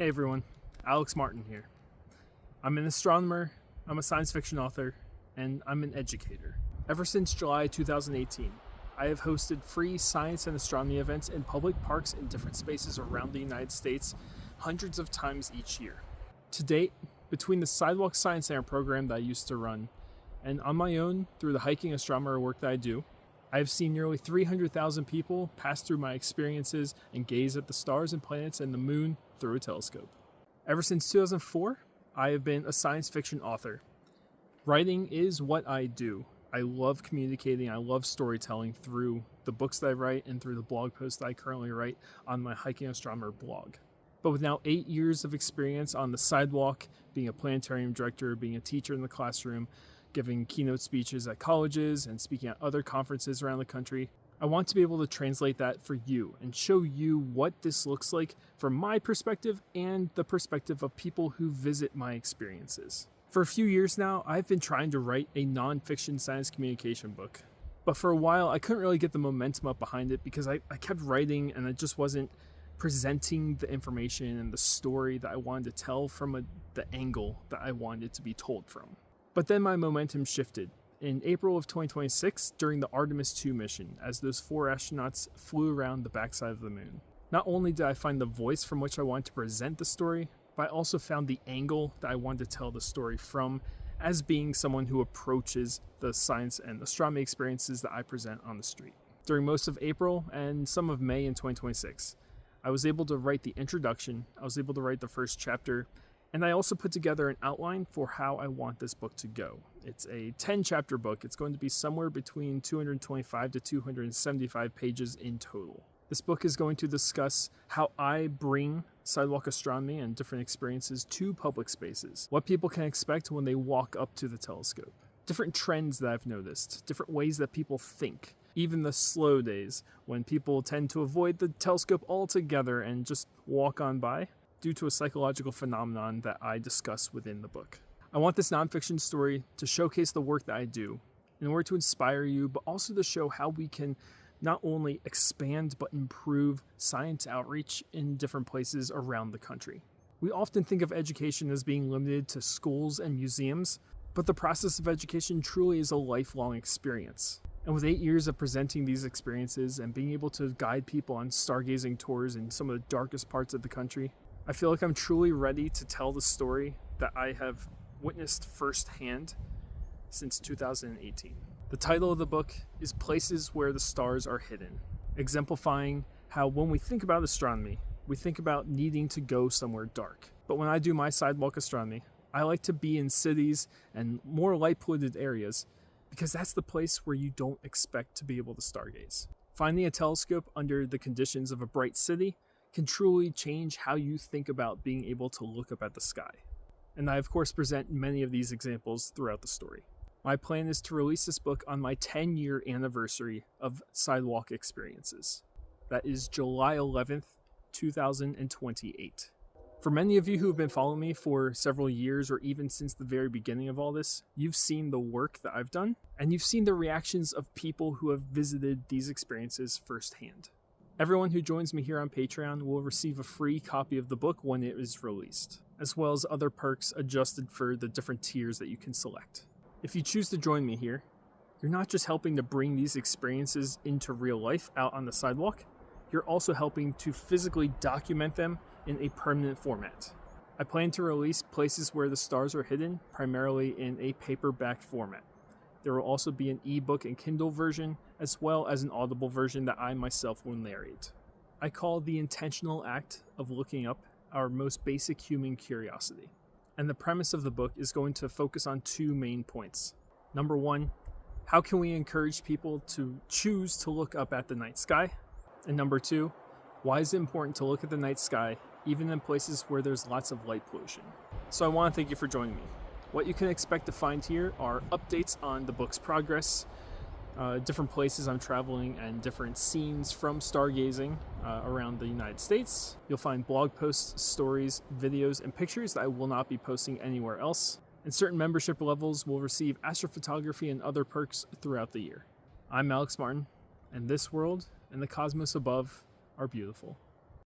Hey everyone, Alex Martin here. I'm an astronomer, I'm a science fiction author, and I'm an educator. Ever since July 2018, I have hosted free science and astronomy events in public parks in different spaces around the United States hundreds of times each year. To date, between the Sidewalk Science Center program that I used to run, and on my own through the hiking astronomer work that I do, I have seen nearly 300,000 people pass through my experiences and gaze at the stars and planets and the moon through a telescope. Ever since 2004, I have been a science fiction author. Writing is what I do. I love communicating, I love storytelling through the books that I write and through the blog posts that I currently write on my Hiking Astronomer blog. But with now 8 years of experience on the sidewalk, being a planetarium director, being a teacher in the classroom, giving keynote speeches at colleges and speaking at other conferences around the country, I want to be able to translate that for you and show you what this looks like from my perspective and the perspective of people who visit my experiences. For a few years now, I've been trying to write a nonfiction science communication book. But for a while, I couldn't really get the momentum up behind it because I kept writing and I just wasn't presenting the information and the story that I wanted to tell from the angle that I wanted it to be told from. But then my momentum shifted. In April of 2026, during the Artemis 2 mission, as those 4 astronauts flew around the backside of the moon. Not only did I find the voice from which I wanted to present the story, but I also found the angle that I wanted to tell the story from as being someone who approaches the science and astronomy experiences that I present on the street. During most of April and some of May in 2026, I was able to write the introduction, I was able to write the first chapter, and I also put together an outline for how I want this book to go. It's a 10-chapter book. It's going to be somewhere between 225 to 275 pages in total. This book is going to discuss how I bring sidewalk astronomy and different experiences to public spaces, what people can expect when they walk up to the telescope, different trends that I've noticed, different ways that people think, even the slow days when people tend to avoid the telescope altogether and just walk on by, due to a psychological phenomenon that I discuss within the book. I want this nonfiction story to showcase the work that I do in order to inspire you, but also to show how we can not only expand but improve science outreach in different places around the country. We often think of education as being limited to schools and museums, but the process of education truly is a lifelong experience. And with 8 years of presenting these experiences and being able to guide people on stargazing tours in some of the darkest parts of the country, I feel like I'm truly ready to tell the story that I have witnessed firsthand since 2018. The title of the book is Places Where the Stars Are Hidden, exemplifying how when we think about astronomy, we think about needing to go somewhere dark. But when I do my sidewalk astronomy, I like to be in cities and more light-polluted areas because that's the place where you don't expect to be able to stargaze. Finding a telescope under the conditions of a bright city can truly change how you think about being able to look up at the sky. And I, of course, present many of these examples throughout the story. My plan is to release this book on my 10-year anniversary of Sidewalk Experiences. That is July 11th, 2028. For many of you who have been following me for several years or even since the very beginning of all this, you've seen the work that I've done, and you've seen the reactions of people who have visited these experiences firsthand. Everyone who joins me here on Patreon will receive a free copy of the book when it is released, as well as other perks adjusted for the different tiers that you can select. If you choose to join me here, you're not just helping to bring these experiences into real life out on the sidewalk, you're also helping to physically document them in a permanent format. I plan to release Places Where the Stars Are Hidden primarily in a paperback format. There will also be an ebook and Kindle version, as well as an Audible version that I myself will narrate. I call the intentional act of looking up our most basic human curiosity. And the premise of the book is going to focus on 2 main points. Number 1, how can we encourage people to choose to look up at the night sky? And number 2, why is it important to look at the night sky, even in places where there's lots of light pollution? So I want to thank you for joining me. What you can expect to find here are updates on the book's progress, different places I'm traveling, and different scenes from stargazing around the United States. You'll find blog posts, stories, videos, and pictures that I will not be posting anywhere else. And certain membership levels will receive astrophotography and other perks throughout the year. I'm Alex Martin, and this world and the cosmos above are beautiful.